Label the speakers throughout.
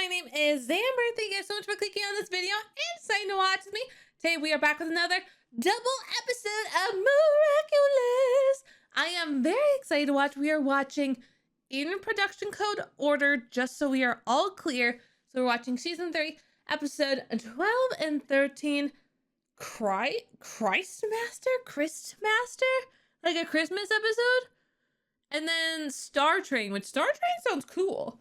Speaker 1: my name is Zamber. Thank you guys so much for clicking on this video and deciding to watch with me. Today we are back with another double episode of Miraculous. I am very excited to watch. We are watching in production code order, just so we are all clear. So we're watching season 3, episode 12 and 13. Christmaster? Like a Christmas episode? And then Startrain, which Startrain sounds cool.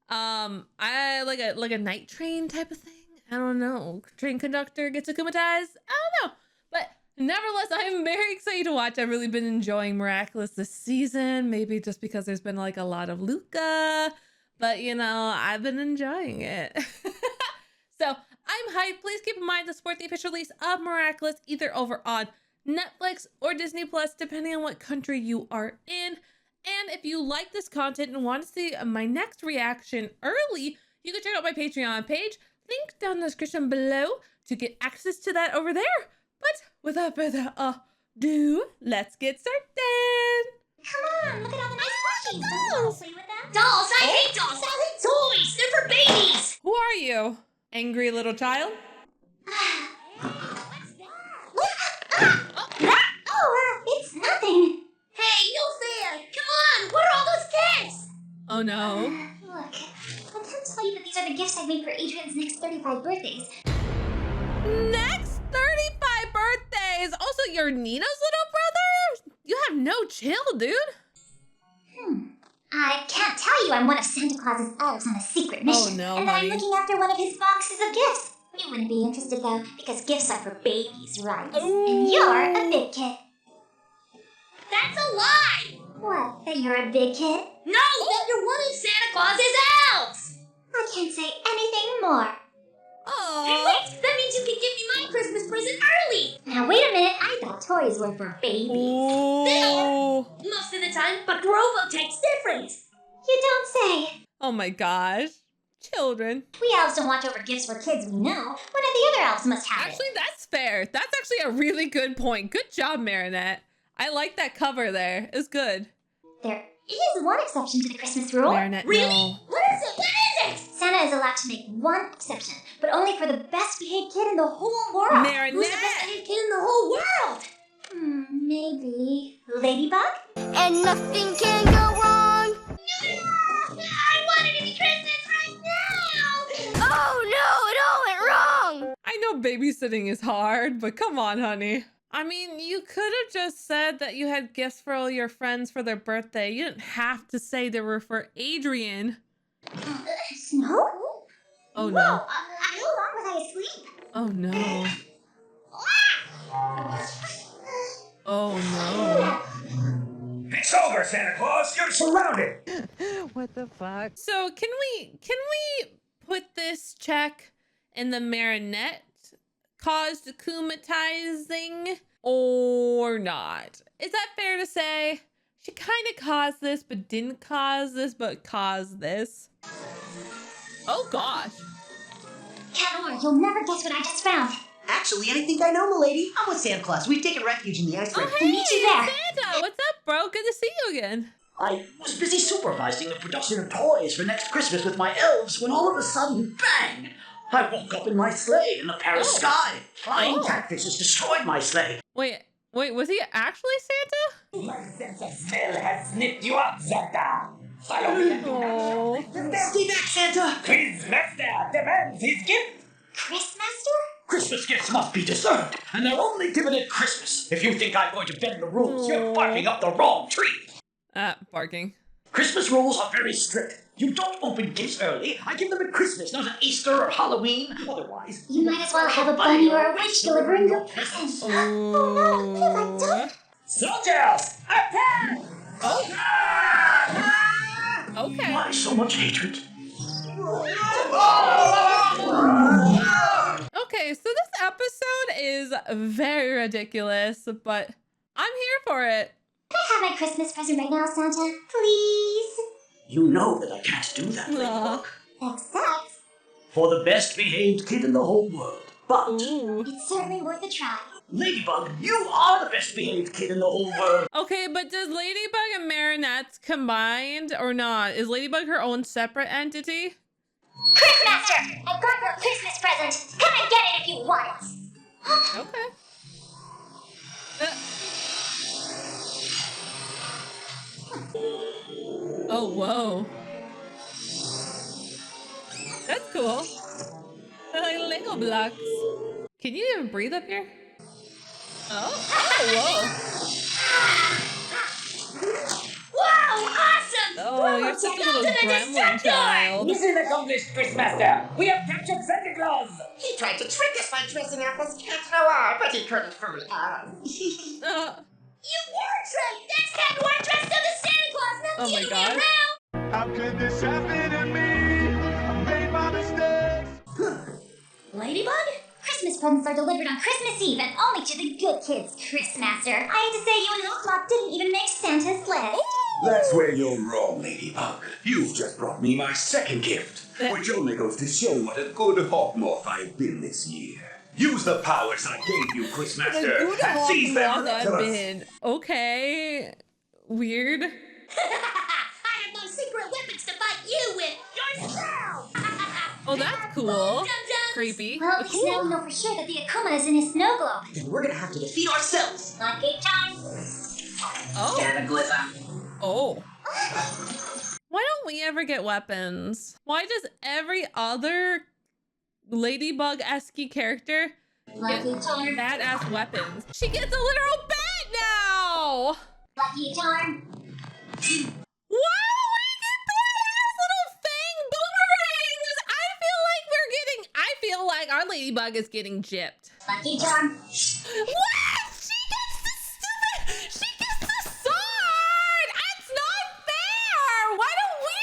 Speaker 1: I like a night train type of thing. I don't know. Train conductor gets akumatized. I don't know. But nevertheless, I'm very excited to watch. I've really been enjoying Miraculous this season. Maybe just because there's been like a lot of Luca. But you know, I've been enjoying it. So I'm hyped. Please keep in mind to support the official release of Miraculous either over on Netflix or Disney Plus, depending on what country you are in. And if you like this content and want to see my next reaction early, you can check out my Patreon page. Link down in the description below to get access to that over there. But without further ado, let's get started.
Speaker 2: Come on, look at all the nice plushies.
Speaker 1: Dolls.
Speaker 2: Play with them. Dolls! I hate dolls! I hate toys! They're for babies!
Speaker 1: Who are you? Angry little child?
Speaker 2: It's nothing. Hey, no fair! Come on! What are all those kids?
Speaker 1: Oh no.
Speaker 2: Look, I can't tell you that these are the gifts I've made for Adrian's next 35 birthdays.
Speaker 1: Next 35 birthdays! Also, you're Nino's little brother? You have no chill, dude.
Speaker 2: I can't tell you I'm one of Santa Claus's elves on a secret mission.
Speaker 1: Oh no,
Speaker 2: and that
Speaker 1: honey.
Speaker 2: I'm looking after one of his boxes of gifts. You wouldn't be interested though, because gifts are for babies, right?
Speaker 1: Ooh.
Speaker 2: And you're a big kid. That's a lie! What, that you're a big kid? No, that you're one of Santa Claus's elves! I can't say anything more.
Speaker 1: Oh.
Speaker 2: Hey, wait! That means you can give me my Christmas present early! Now wait a minute, I thought toys were for babies. They are! Most of the time, but Robotech's different! You don't say.
Speaker 1: Oh my gosh. Children.
Speaker 2: We elves don't watch over gifts for kids we know. One of the other elves must have
Speaker 1: Actually, that's fair. That's actually a really good point. Good job, Marinette. I like that cover there. It's good.
Speaker 2: it. There is one exception to the Christmas rule.
Speaker 1: Marinette,
Speaker 2: Really?
Speaker 1: no.
Speaker 2: What is it? What is it? Santa is allowed to make one exception, but only for the best behaved kid in the whole world.
Speaker 1: Marinette!
Speaker 2: Who's the best behaved kid in the whole world? Maybe Ladybug?
Speaker 3: And nothing can go wrong.
Speaker 2: I want it to be Christmas right now!
Speaker 3: Oh no, it all went wrong.
Speaker 1: I know babysitting is hard, but come on, honey. I mean, you could have just said that you had gifts for all your friends for their birthday. You didn't have to say they were for Adrian.
Speaker 2: Snow?
Speaker 1: Oh
Speaker 2: Whoa,
Speaker 1: no.
Speaker 2: how long was I asleep?
Speaker 1: Oh no. Oh
Speaker 4: It's over, Santa Claus. You're surrounded.
Speaker 1: no. What the fuck? So can we put this check in the Marinette caused akumatizing or not? Is that fair to say? She kind of caused this, but didn't cause this, but caused this. Oh gosh.
Speaker 2: Cat Noir, you'll never guess what I just found.
Speaker 5: Actually, I think I know, milady. I'm with Santa Claus. We've taken refuge in the ice
Speaker 1: Oh
Speaker 5: rink.
Speaker 1: hey,
Speaker 2: meet you there.
Speaker 1: Santa! What's up, bro? Good to see you again.
Speaker 4: I was busy supervising the production of toys for next Christmas with my elves when all of a sudden, bang! I woke up in my sleigh in the Paris sky. Flying catfishes destroyed my sleigh.
Speaker 1: Wait, was he actually Santa?
Speaker 4: My sense of smell has sniffed you out, Santa. Follow me and do
Speaker 1: Oh.
Speaker 5: Stay back, Santa!
Speaker 4: Christmaster demands his gift.
Speaker 2: Christmaster?
Speaker 4: Christmas gifts must be deserved, and they're only given at Christmas. If you think I'm going to bend the rules, you're barking up the wrong tree.
Speaker 1: Barking.
Speaker 4: Christmas rules are very strict. You don't open gifts early. I give them at Christmas, not at Easter or Halloween. Otherwise,
Speaker 2: You might as well have a bunny or a witch delivering your presents. Oh no, what have I done?
Speaker 4: soldiers, attack!
Speaker 1: Okay.
Speaker 4: Why so much hatred?
Speaker 1: Okay, so this episode is very ridiculous, but I'm here for it.
Speaker 2: Can I have my Christmas present right now, Santa? Please?
Speaker 4: You know that I can't do that,
Speaker 1: Aw.
Speaker 4: Ladybug.
Speaker 2: Except,
Speaker 4: For the best behaved kid in the whole world. But,
Speaker 1: Ooh.
Speaker 2: it's certainly worth a try.
Speaker 4: Ladybug, you are the best behaved kid in the whole world.
Speaker 1: Okay, but does Ladybug and Marinette combined or not? Is Ladybug her own separate entity?
Speaker 2: Christmaster, I got your Christmas present. Come and get it if you want it.
Speaker 1: Okay. Oh, whoa. That's cool. They're like Lego blocks. Can you even breathe up here? Oh, whoa.
Speaker 2: Wow, awesome!
Speaker 1: Oh, you're such a little gremlin child.
Speaker 6: Mission accomplished, Christmaster. We have captured Santa Claus.
Speaker 5: He tried to trick us by dressing up as Cat Noir, but he couldn't fool us.
Speaker 2: You were tricked! That's Cat Noir dressed up as Santa Claus, not
Speaker 1: Oh
Speaker 2: the
Speaker 1: my
Speaker 2: other way
Speaker 1: God.
Speaker 2: around!
Speaker 7: How could this happen to me? I made my mistakes.
Speaker 2: Ladybug? Christmas presents are delivered on Christmas Eve and only to the good kids, Christmaster. I hate to say you and Hopkins didn't even make Santa's list.
Speaker 7: That's where you're wrong, Ladybug. You've just brought me my second gift, which only goes to show what a good Hawkmoth I've been this year. Use the powers I gave you, Christmaster, and seize them miraculous.
Speaker 1: Okay. Weird.
Speaker 2: I have no secret weapons to fight you with. Yourself!
Speaker 1: Oh, that's cool. Creepy.
Speaker 2: Well,
Speaker 1: but
Speaker 2: we now know for sure that the Akuma is in his snow globe.
Speaker 5: Then we're gonna have to defeat ourselves.
Speaker 2: Lucky time.
Speaker 1: Oh.
Speaker 5: Cataclysm.
Speaker 1: Oh. Why don't we ever get weapons? Why does every other Ladybug-esque character
Speaker 2: Lucky charm.
Speaker 1: badass weapons? She gets a literal bat now!
Speaker 2: Lucky charm.
Speaker 1: Why don't we get badass little fang boomerangs? I feel like our Ladybug is getting gypped.
Speaker 2: Lucky charm.
Speaker 1: What? She gets the sword! That's not fair! Why don't we?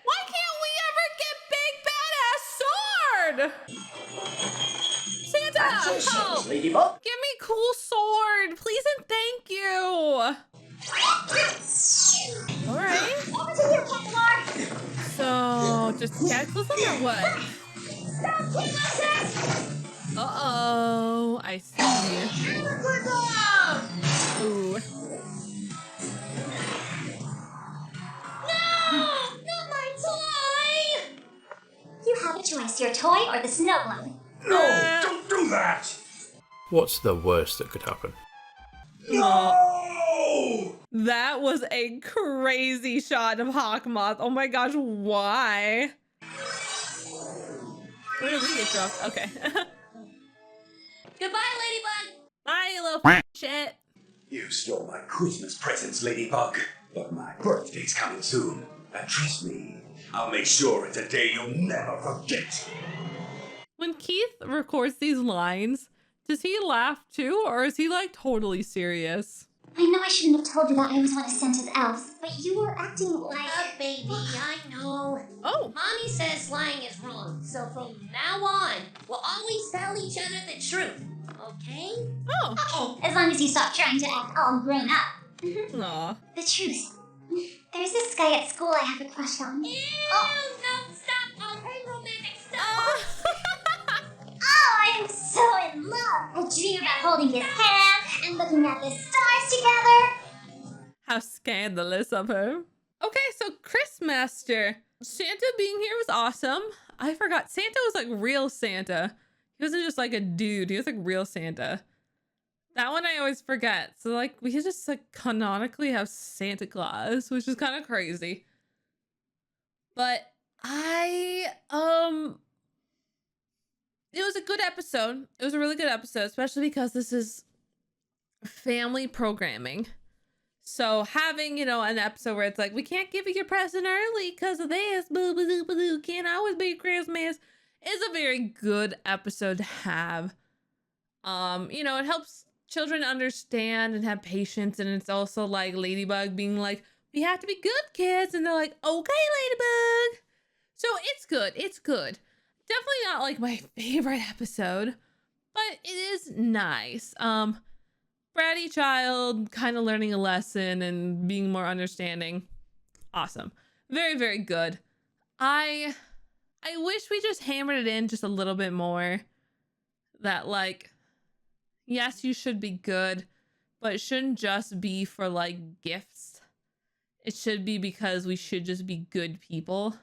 Speaker 1: Why can't we ever get big badass sword? Santa, help!
Speaker 4: Ladybug.
Speaker 1: Give me cool sword, please and thank you. All right.
Speaker 2: Over to you, Cat Noir.
Speaker 1: So just cataclysm or what?
Speaker 2: Stop, Christmaster!
Speaker 1: Uh-oh, I see. Ooh.
Speaker 2: No! Not my toy! You have a choice, your toy or the snow globe.
Speaker 7: No, don't do that.
Speaker 8: What's the worst that could happen?
Speaker 7: No!
Speaker 1: That was a crazy shot of Hawkmoth. Oh my gosh, why? Where did we get dropped? Okay.
Speaker 2: Goodbye, Ladybug!
Speaker 1: Bye, you little shit.
Speaker 7: You stole my Christmas presents, Ladybug. But my birthday's coming soon. And trust me, I'll make sure it's a day you'll never forget.
Speaker 1: When Keith records these lines, does he laugh too, or is he like totally serious?
Speaker 2: I know I shouldn't have told you that I was one of Santa's elves, but you were acting like...
Speaker 9: Baby, I know.
Speaker 1: Oh.
Speaker 9: Mommy says lying is wrong, so from now on, we'll always tell each other the truth, okay?
Speaker 1: Oh.
Speaker 2: Okay, as long as you stop trying to act all grown up.
Speaker 1: Aw.
Speaker 2: The truth. There's this guy at school I have a crush on.
Speaker 9: Ew,
Speaker 2: Oh.
Speaker 9: no, stop all her romantic stuff.
Speaker 2: Oh, I am so in love! I dream about holding his hand and looking at the stars together.
Speaker 1: How scandalous of her. Okay, so Christmaster. Santa being here was awesome. I forgot. Santa was like real Santa. He wasn't just like a dude. He was like real Santa. That one I always forget. So like we could just like canonically have Santa Claus, which is kind of crazy. But it was a good episode. It was a really good episode, especially because this is family programming. So having, you know, an episode where it's like, we can't give you your present early because of this, boo, boo, boo, boo, can't always be Christmas, is a very good episode to have. You know, it helps children understand and have patience, and it's also like Ladybug being like, we have to be good kids, and they're like, okay, Ladybug. So it's good. It's good. Definitely not like my favorite episode, but it is nice. Bratty child kind of learning a lesson and being more understanding. Awesome. Very, very good. I wish we just hammered it in just a little bit more. That like, yes, you should be good, but it shouldn't just be for like gifts. It should be because we should just be good people.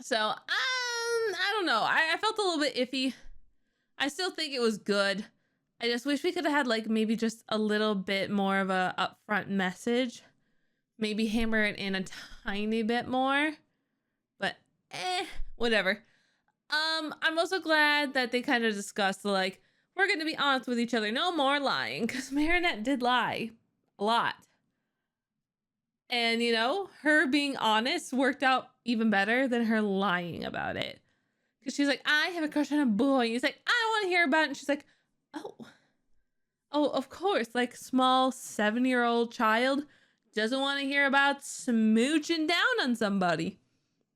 Speaker 1: So, I don't know. I felt a little bit iffy. I still think it was good. I just wish we could have had like maybe just a little bit more of a upfront message. Maybe hammer it in a tiny bit more. But whatever. I'm also glad that they kind of discussed like, we're going to be honest with each other. No more lying. Because Marinette did lie a lot. And, you know, her being honest worked out even better than her lying about it. Because she's like, I have a crush on a boy. And he's like, I don't want to hear about it. And she's like, oh, of course. Like, small 7-year-old child doesn't want to hear about smooching down on somebody.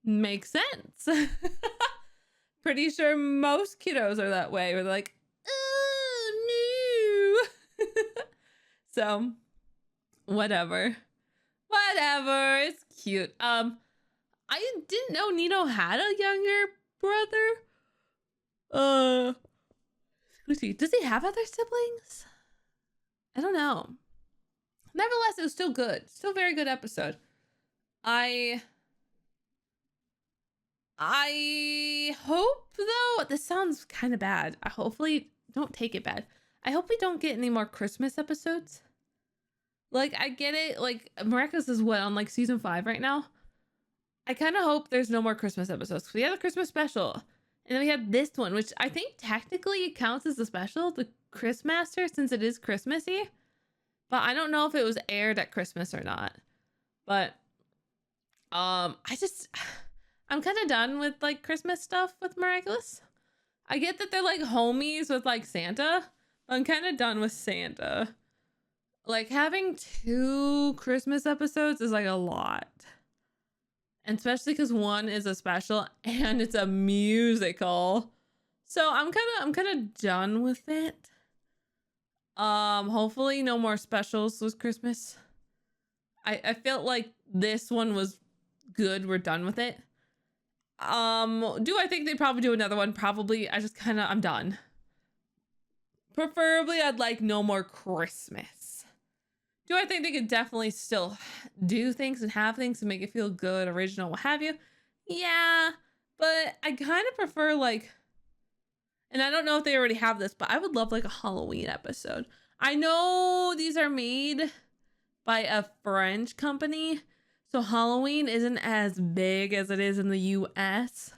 Speaker 1: Makes sense. Pretty sure most kiddos are that way. Where they're like, oh, no. So, whatever. It's cute. I didn't know Nino had a younger brother. Does he have other siblings? I don't know. Nevertheless, it was still good. Still a very good episode. I hope, though, this sounds kind of bad. Hopefully, don't take it bad. I hope we don't get any more Christmas episodes. Like, I get it. Like, Miraculous is what, on like season 5 right now? I kind of hope there's no more Christmas episodes. We had a Christmas special. And then we had this one, which I think technically counts as a special, the Christmaster, since it is Christmassy. But I don't know if it was aired at Christmas or not. But, I'm kind of done with like Christmas stuff with Miraculous. I get that they're like homies with like Santa. But I'm kind of done with Santa. Like, having 2 Christmas episodes is like a lot. And especially because one is a special and it's a musical. So I'm kind of done with it. Hopefully no more specials this Christmas. I felt like this one was good. We're done with it. Do I think they'd probably do another one? Probably. I'm done. Preferably I'd like no more Christmas. Do I think they could definitely still do things and have things to make it feel good, original, what have you? Yeah, but I kind of prefer like, and I don't know if they already have this, but I would love like a Halloween episode. I know these are made by a French company, so Halloween isn't as big as it is in the US,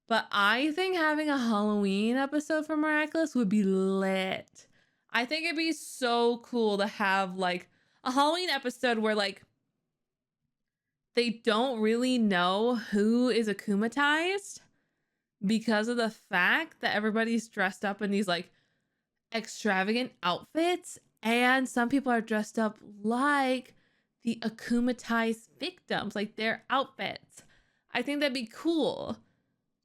Speaker 1: but I think having a Halloween episode for Miraculous would be lit. I think it'd be so cool to have like a Halloween episode where like they don't really know who is akumatized because of the fact that everybody's dressed up in these like extravagant outfits, and some people are dressed up like the akumatized victims, like their outfits. I think that'd be cool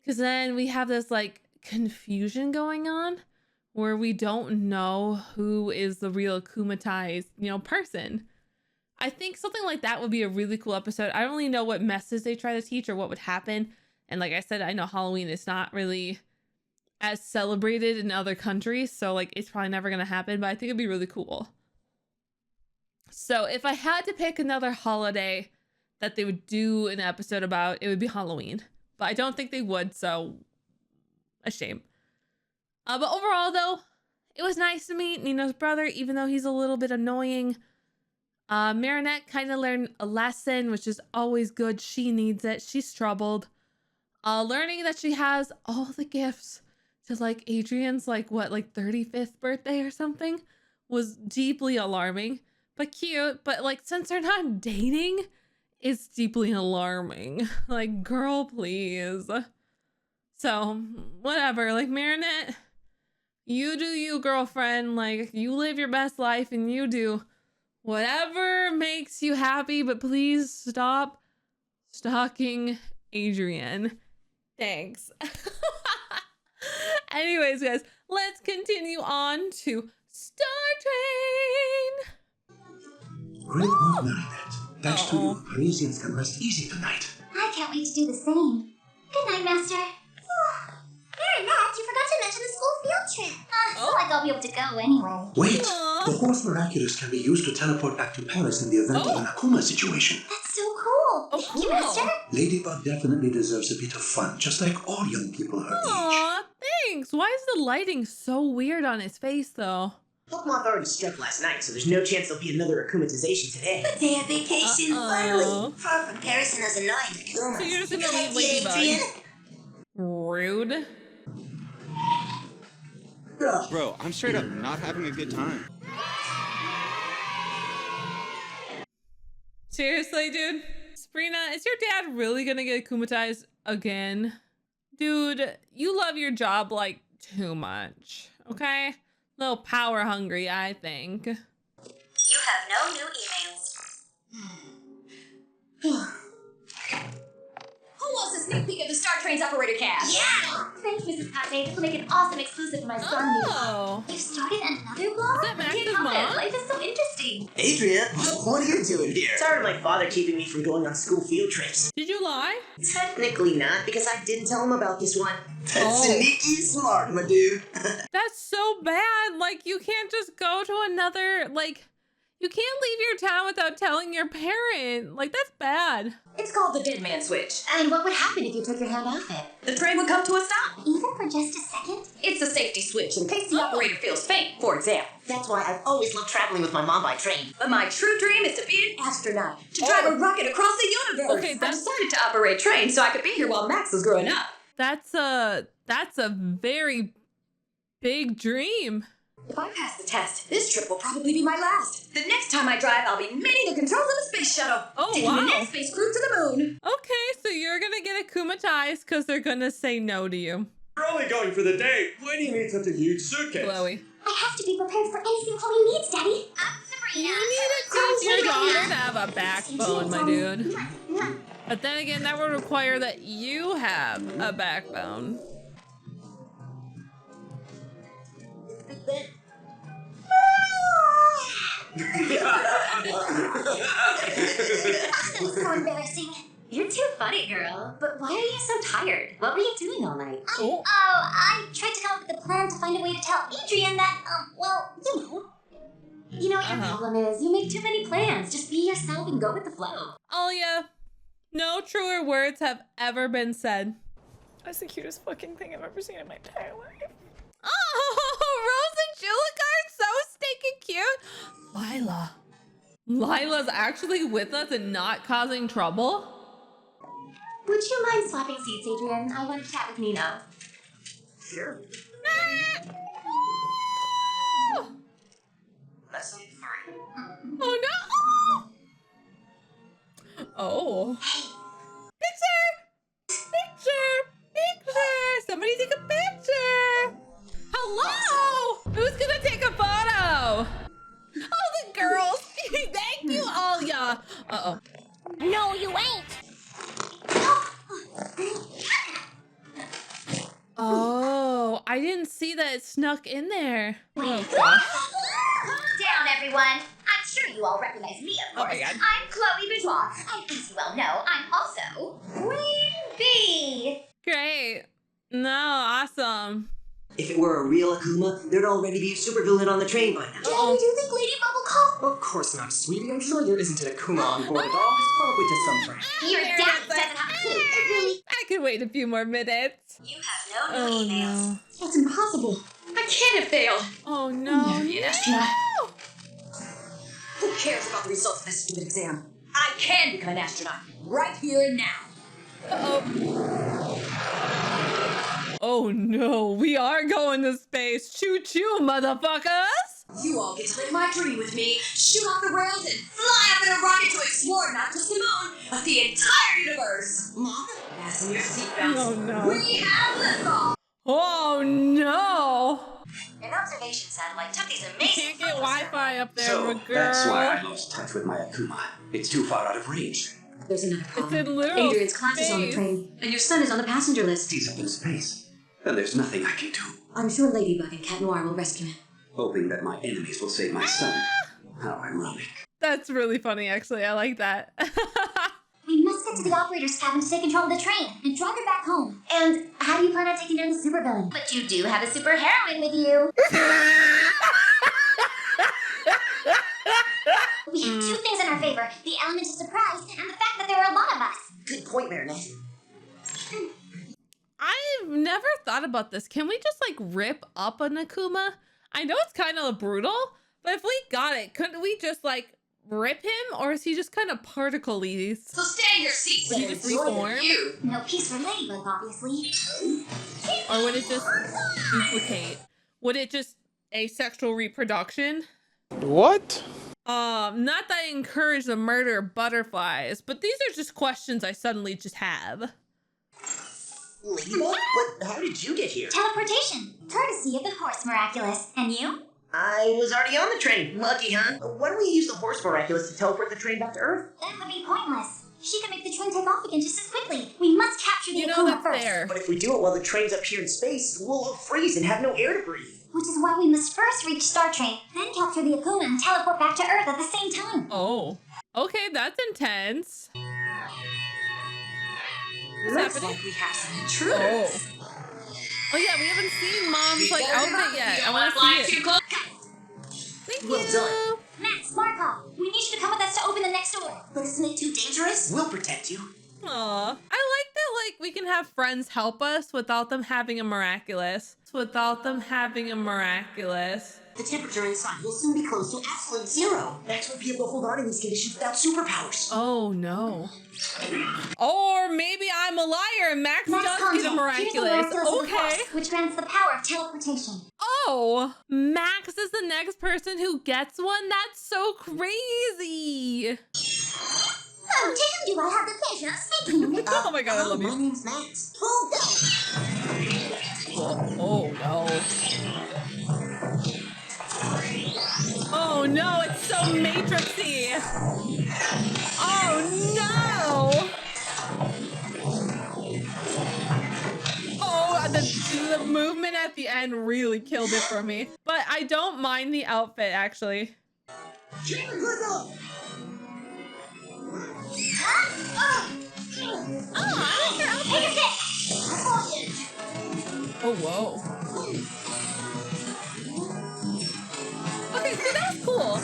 Speaker 1: because then we have this like confusion going on where we don't know who is the real akumatized, person. I think something like that would be a really cool episode. I don't really know what message they try to teach or what would happen. And like I said, I know Halloween is not really as celebrated in other countries, so like it's probably never going to happen, but I think it'd be really cool. So if I had to pick another holiday that they would do an episode about, it would be Halloween. But I don't think they would, so a shame. But overall, though, it was nice to meet Nino's brother, even though he's a little bit annoying. Marinette kind of learned a lesson, which is always good. She needs it. She's troubled. Learning that she has all the gifts to, like, Adrian's, like, 35th birthday or something was deeply alarming. But cute. But, like, since they're not dating, it's deeply alarming. Like, girl, please. So, whatever. Like, Marinette, you do you, girlfriend. Like, you live your best life and you do whatever makes you happy, but please stop stalking Adrian. Thanks. Anyways, guys, let's continue on to Startrain.
Speaker 7: Great work, Marinette. Thanks to you, Parisians can rest easy tonight.
Speaker 2: I can't wait to do the same. Good night, Master. Marinette, you forgot to mention the school field trip. I feel like I'll be able to go anyway.
Speaker 7: Wait! The horse Miraculous can be used to teleport back to Paris in the event of an Akuma situation.
Speaker 2: That's so cool. Oh, thank you, Master.
Speaker 7: Ladybug definitely deserves a bit of fun, just like all young people her age.
Speaker 1: Aw, thanks. Why is the lighting so weird on his face, though?
Speaker 5: Hopmoth already struck last night, so there's no chance there'll be another akumatization today.
Speaker 2: A day of vacation, finally. Far from Paris and those annoying
Speaker 1: So you're just gonna leave
Speaker 2: Adrian.
Speaker 1: Ladybug. Rude.
Speaker 10: Bro, I'm straight up not having a good time.
Speaker 1: Seriously, dude? Sabrina, is your dad really gonna get akumatized again? Dude, you love your job, like, too much, okay? A little power hungry, I think.
Speaker 2: You have no new emails.
Speaker 9: Who wants a sneak peek of the Startrain's operator cast?
Speaker 2: Yeah! Thanks, Mrs. Passe. This will make an awesome exclusive for my son.
Speaker 1: Oh!
Speaker 2: You started another blog?
Speaker 1: Is that Max's
Speaker 2: Can't help it.
Speaker 1: mom?
Speaker 2: Life is so interesting.
Speaker 5: Adrian, what are you doing here? Tired of my father keeping me from going on school field trips.
Speaker 1: Did you lie?
Speaker 5: Technically not, because I didn't tell him about this one. That's
Speaker 1: Oh.
Speaker 5: sneaky smart, my dude.
Speaker 1: That's so bad. Like, you can't just go to another, like, you can't leave your town without telling your parent. Like, that's bad.
Speaker 9: It's called the dead man switch.
Speaker 2: And what would happen if you took your hand off it?
Speaker 9: The train would come to a stop.
Speaker 2: Even for just a second?
Speaker 9: It's a safety switch in case the operator feels faint, for example.
Speaker 5: That's why I've always loved traveling with my mom by train.
Speaker 9: But my true dream is to be an astronaut, to drive a rocket across the universe.
Speaker 1: Okay,
Speaker 9: I
Speaker 1: that's-
Speaker 9: decided to operate trains so I could be here while Max was growing up.
Speaker 1: That's a very big dream.
Speaker 9: If I pass the test, this trip will probably be my last. The next time I drive, I'll be manning the controls of a space shuttle.
Speaker 1: Oh,
Speaker 9: taking
Speaker 1: wow.
Speaker 9: the next space crew to the moon.
Speaker 1: Okay, so you're gonna get akumatized because they're gonna say no to you.
Speaker 10: You're only going for the day. Why do you need such a huge suitcase?
Speaker 1: Chloe.
Speaker 2: I have to be prepared for anything Chloe needs, Daddy.
Speaker 1: You need to teach your daughter to have a backbone, my dude. But then again, that would require that you have a backbone.
Speaker 2: That's so embarrassing.
Speaker 3: You're too funny, girl. But why are you so tired? What were you doing all night?
Speaker 1: Oh.
Speaker 2: I tried to come up with a plan to find a way to tell Adrian that, well, you know.
Speaker 3: You know what your problem is? You make too many plans. Just be yourself and go with the flow.
Speaker 1: Alia, no truer words have ever been said. That's the cutest fucking thing I've ever seen in my entire life. Oh, Rose and Julika are so stinking cute. Lila. Lila's actually with us and not causing trouble?
Speaker 3: Would you mind swapping seats, Adrian? I want to chat with Nino.
Speaker 5: Sure.
Speaker 1: Oh,
Speaker 5: Lesson 3.
Speaker 1: oh no! Oh. Picture! Somebody take a picture! Hello! Who's gonna take a photo? Oh, the girls! Thank you, Alia! Uh-oh.
Speaker 3: No, you ain't.
Speaker 1: Oh, I didn't see that it snuck in there. Oh, gosh.
Speaker 2: Calm down, everyone. I'm sure you all recognize me, of
Speaker 1: Oh
Speaker 2: course.
Speaker 1: my God.
Speaker 2: I'm Chloe Bourgeois, and as you well know, I'm also Queen Bee.
Speaker 1: Great. No, awesome.
Speaker 5: If it were a real Akuma, there'd already be a supervillain on the train by now.
Speaker 2: Daddy, do you think Ladybug will call?
Speaker 5: Of course not, sweetie. I'm sure there isn't an Akuma on board at all. It's probably just some friend.
Speaker 2: Your dad doesn't have a clue. It really...
Speaker 1: I can wait a few more minutes.
Speaker 2: You have no
Speaker 1: Oh,
Speaker 2: new emails.
Speaker 1: no.
Speaker 9: That's impossible. I can't have failed.
Speaker 1: Oh, no.
Speaker 9: Be an astronaut. Who cares about the results of this stupid exam? I can become an astronaut right here and now.
Speaker 1: Uh-oh. Oh, no. We are going to space. Choo-choo, motherfuckers.
Speaker 9: You all get to live my dream with me, shoot off the rails, and fly up in a rocket to explore not just the moon, but the entire universe. Mom, fasten your seatbelts.
Speaker 1: Oh, no.
Speaker 9: We have liftoff.
Speaker 1: Oh, no.
Speaker 2: An observation satellite took these
Speaker 1: You
Speaker 2: amazing
Speaker 1: can't get
Speaker 2: photos.
Speaker 1: Wi-Fi up there,
Speaker 7: So,
Speaker 1: my girl.
Speaker 7: that's why I lost touch with my Akuma. It's too far out of range.
Speaker 9: There's another
Speaker 1: It's
Speaker 9: problem.
Speaker 1: in literal
Speaker 9: Adrian's class is on the
Speaker 1: space.
Speaker 9: train, and your son is on the passenger list.
Speaker 7: He's up in space, and there's nothing I can do.
Speaker 9: I'm sure Ladybug and Cat Noir will rescue him.
Speaker 7: Hoping that my enemies will save my son. How ironic.
Speaker 1: That's really funny, actually. I like that.
Speaker 2: We must get to the operator's cabin to take control of the train and drive her back home. And how do you plan on taking down the supervillain? But you do have a super heroine with you. We have two things in our favor. The element of surprise and the fact that there
Speaker 3: there are a lot of us.
Speaker 5: Good point, Marinette.
Speaker 1: I've never thought about this. Can we just like rip up an Akuma? I know it's kind of brutal, but if we got it, couldn't we just like rip him, or is he just kind of particle-y?
Speaker 9: So stay in your seats.
Speaker 1: Would he just reform?
Speaker 3: No peace for Ladybug, obviously.
Speaker 1: Or would it just duplicate? Would it just asexual reproduction?
Speaker 8: What?
Speaker 1: Not that I encourage the murder of butterflies, but these are just questions I suddenly just have.
Speaker 5: Ladybug? But how did you get here?
Speaker 3: Teleportation. Courtesy of the horse Miraculous. And you?
Speaker 5: I was already on the train. Lucky, huh? Why don't we use the horse Miraculous to teleport the train back to Earth?
Speaker 3: That would be pointless. She can make the train take off again just as quickly. We must capture the Akuma first.
Speaker 1: Fair.
Speaker 5: But if we do it while the train's up here in space, we'll all freeze and have no air to breathe.
Speaker 3: Which is why we must first reach Startrain, then capture the Akuma and teleport back to Earth at the same time.
Speaker 1: Oh. Okay, that's intense.
Speaker 9: Looks like we have some intruders.
Speaker 1: Oh yeah, we haven't seen Mom's like outfit yet. I want to see it. Thank you.
Speaker 5: Well done.
Speaker 3: Max, Markov, we need you to come with us to open the next door.
Speaker 5: But isn't it too dangerous? We'll protect you.
Speaker 1: Aw. I like that like we can have friends help us without them having a miraculous. Without them having a miraculous.
Speaker 5: The temperature inside will soon be close to absolute zero. Max won't be able to hold on in these conditions without superpowers.
Speaker 1: Oh no. Or maybe I'm a liar and Max does get a miraculous. Okay.
Speaker 3: Which grants the power of teleportation.
Speaker 1: Oh, Max is the next person who gets one? That's so crazy.
Speaker 3: Oh, to whom do I have the pleasure of speaking?
Speaker 1: Oh my god, I love you.
Speaker 5: My name's Max. Hold down.
Speaker 1: Oh no. Oh no, it's so matrixy. Oh no. Oh, the movement at the end really killed it for me. But I don't mind the outfit actually. Oh, whoa. Okay, so that was cool.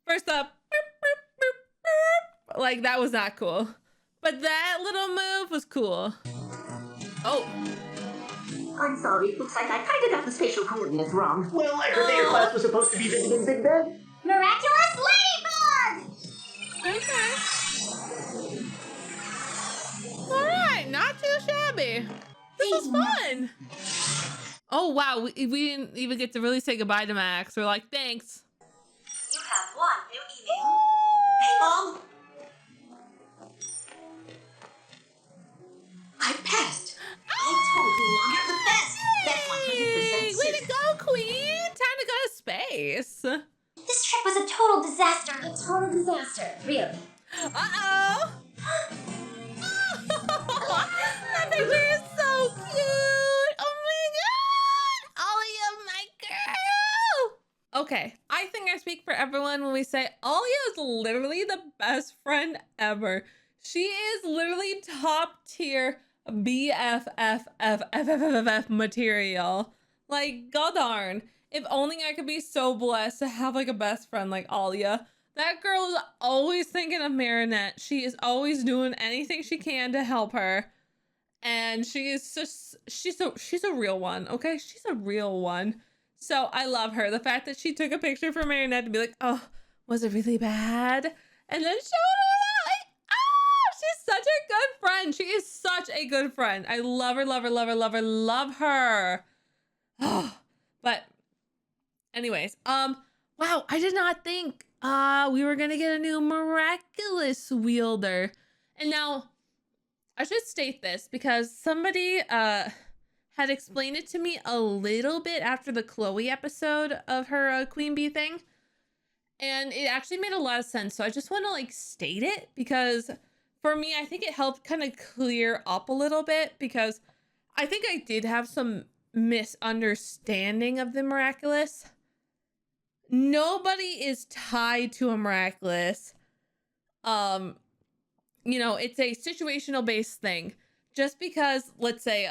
Speaker 1: First up, boop, boop, boop, boop. Like that was not cool. But that little move was cool. Oh.
Speaker 5: I'm sorry, looks like I kinda got the spatial coordinates wrong. Well, I heard that your class was supposed to be visiting Big Ben.
Speaker 3: Miraculous Ladybug!
Speaker 1: Okay. Alright, not too shabby. This was fun. Oh wow, we didn't even get to really say goodbye to Max. We're like, thanks.
Speaker 9: You have one new email. Hey, Mom. I passed. I told you, Mom, you're the best. That's 100%
Speaker 1: Way to go, Queen. Time to go to space.
Speaker 3: This trip was a total disaster. A total disaster, really.
Speaker 1: Uh-oh. That picture is so cute. Oh my god. Alia, my girl. Okay, I think I speak for everyone when we say Alia is literally the best friend ever. She is literally top tier BFFFFFF material. Like, god darn. If only I could be so blessed to have like a best friend like Alia. That girl is always thinking of Marinette. She is always doing anything she can to help her. And she is just, she's a real one, okay? She's a real one. So I love her. The fact that she took a picture for Marinette to be like, oh, was it really bad? And then showed her that, like, ah, she's such a good friend. She is such a good friend. I love her, love her, love her, love her, love her. Oh, but anyways, wow, I did not think we were gonna get a new miraculous wielder. And now I should state this because somebody had explained it to me a little bit after the Chloe episode of her Queen Bee thing. And it actually made a lot of sense. So I just want to like state it because for me, I think it helped kind of clear up a little bit because I think I did have some misunderstanding of the miraculous. Nobody is tied to a miraculous. You know, it's a situational based thing. Just because, let's say,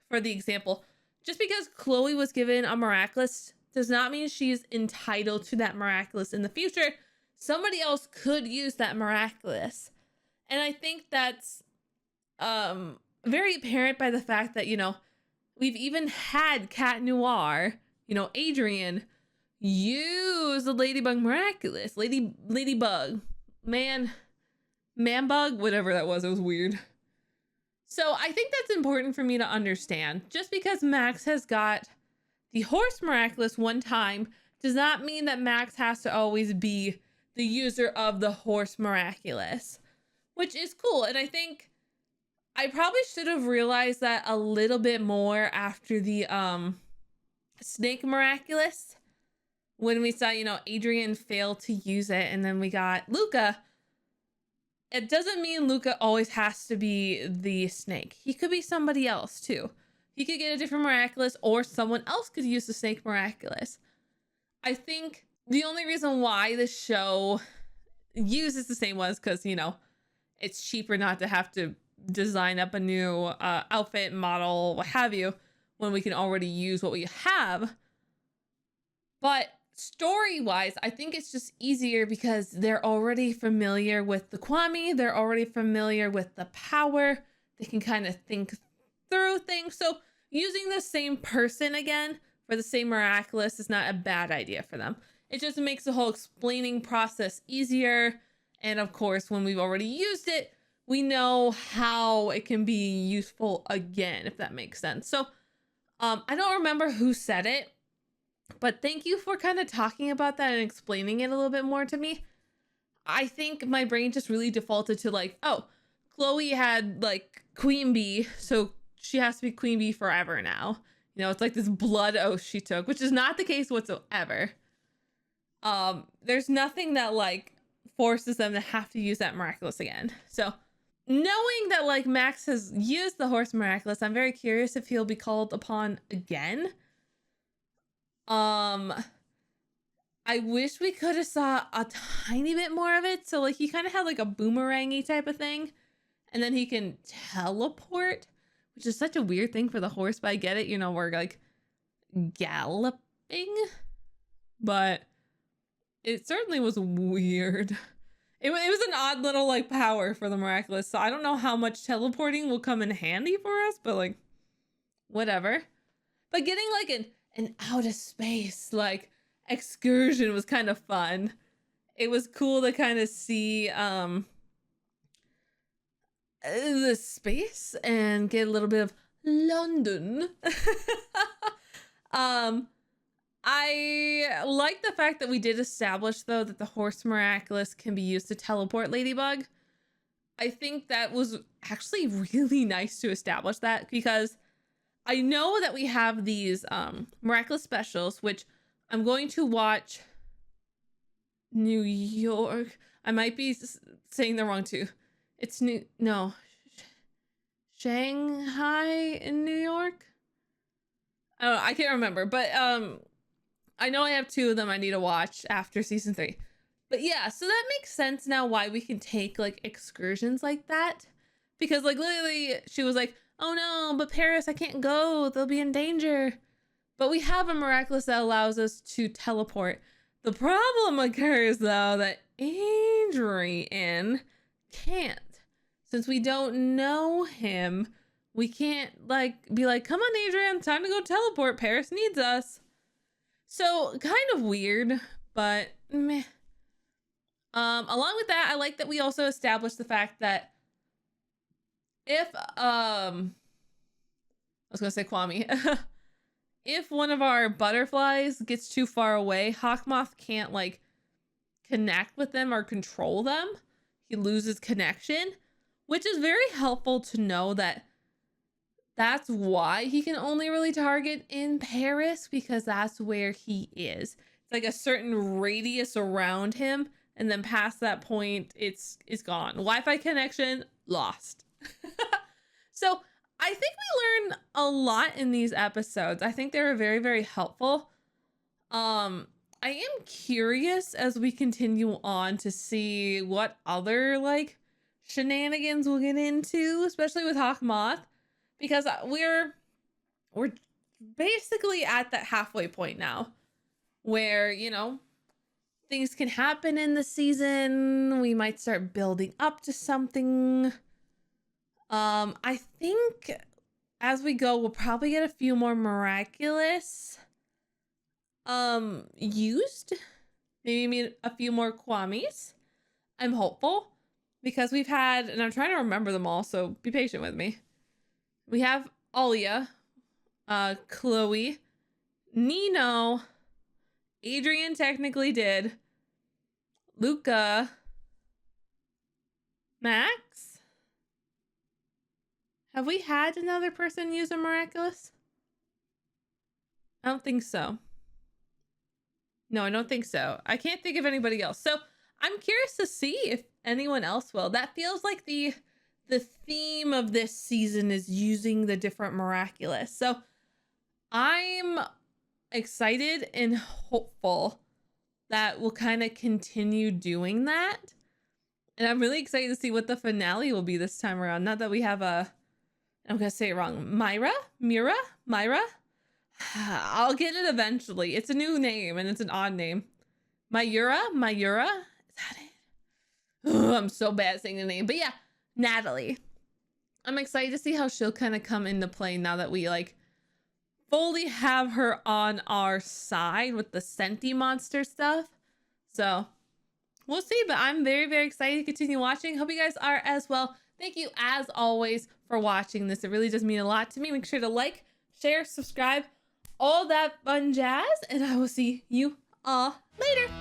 Speaker 1: for the example, just because Chloe was given a miraculous does not mean she's entitled to that miraculous in the future. Somebody else could use that miraculous. And I think that's very apparent by the fact that, you know, we've even had Cat Noir, you know, Adrian, use the Ladybug Miraculous, Ladybug, man-bug, whatever that was. It was weird. So I think that's important for me to understand. Just because Max has got the Horse Miraculous one time does not mean that Max has to always be the user of the Horse Miraculous, which is cool. And I think I probably should have realized that a little bit more after the Snake Miraculous, when we saw, you know, Adrian fail to use it, and then we got Luca. It doesn't mean Luca always has to be the snake. He could be somebody else too. He could get a different Miraculous, or someone else could use the Snake Miraculous. I think the only reason why the show uses the same one is because, you know, it's cheaper not to have to design up a new outfit, model, what have you, when we can already use what we have. But story-wise, I think it's just easier because they're already familiar with the Kwami. They're already familiar with the power. They can kind of think through things. So using the same person again for the same Miraculous is not a bad idea for them. It just makes the whole explaining process easier. And of course, when we've already used it, we know how it can be useful again, if that makes sense. So I don't remember who said it, but thank you for kind of talking about that and explaining it a little bit more to me. I think my brain just really defaulted to like, oh, Chloe had like Queen Bee, so she has to be Queen Bee forever now. You know, it's like this blood oath she took, which is not the case whatsoever. There's nothing that like forces them to have to use that Miraculous again. So knowing that like Max has used the Horse Miraculous, I'm very curious if he'll be called upon again. I wish we could have saw a tiny bit more of it. So like he kind of had like a boomerangy type of thing, and then he can teleport, which is such a weird thing for the horse, but I get it. You know, we're like galloping, but it certainly was weird. It was an odd little like power for the Miraculous. So I don't know how much teleporting will come in handy for us, but like whatever. But getting like an out of space like excursion was kind of fun. It was cool to kind of see the space and get a little bit of London. I like the fact that we did establish though that the Horse Miraculous can be used to teleport Ladybug. I think that was actually really nice to establish that, because I know that we have these Miraculous specials, which I'm going to watch New York. I might be saying the wrong too. It's Shanghai in New York. Oh, I can't remember, but I know I have 2 of them I need to watch after season 3. But yeah, so that makes sense now why we can take like excursions like that, because like literally she was like, oh no, but Paris, I can't go. They'll be in danger. But we have a Miraculous that allows us to teleport. The problem occurs though that Adrian can't. Since we don't know him, we can't like be like, come on Adrian, time to go teleport. Paris needs us. So kind of weird, but meh. Along with that, I like that we also established the fact that if I was gonna say Kwami, if one of our butterflies gets too far away, Hawkmoth can't like connect with them or control them. He loses connection, which is very helpful to know that that's why he can only really target in Paris, because that's where he is. It's like a certain radius around him, and then past that point, it's gone. Wi-Fi connection lost. So I think we learned a lot in these episodes. I think they were very, very helpful. I am curious as we continue on to see what other like shenanigans we'll get into, especially with Hawkmoth, because we're basically at that halfway point now where, you know, things can happen in the season. We might start building up to something. I think as we go, we'll probably get a few more miraculous used. Maybe a few more Kwamis. I'm hopeful because we've had, and I'm trying to remember them all, so be patient with me. We have Alia, Chloe, Nino, Adrian technically did, Luca, Max. Have we had another person use a miraculous? I don't think so. No, I don't think so. I can't think of anybody else. So I'm curious to see if anyone else will. That feels like the theme of this season is using the different miraculous. So I'm excited and hopeful that we'll kind of continue doing that. And I'm really excited to see what the finale will be this time around. Not that we have a, I'm going to say it wrong. Myra? I'll get it eventually. It's a new name and it's an odd name. Myura? Is that it? Oh, I'm so bad at saying the name. But yeah, Natalie. I'm excited to see how she'll kind of come into play now that we like fully have her on our side with the Senti monster stuff. So we'll see, but I'm very, very excited to continue watching. Hope you guys are as well. Thank you as always for watching this. It really does mean a lot to me. Make sure to like, share, subscribe, all that fun jazz, and I will see you all later.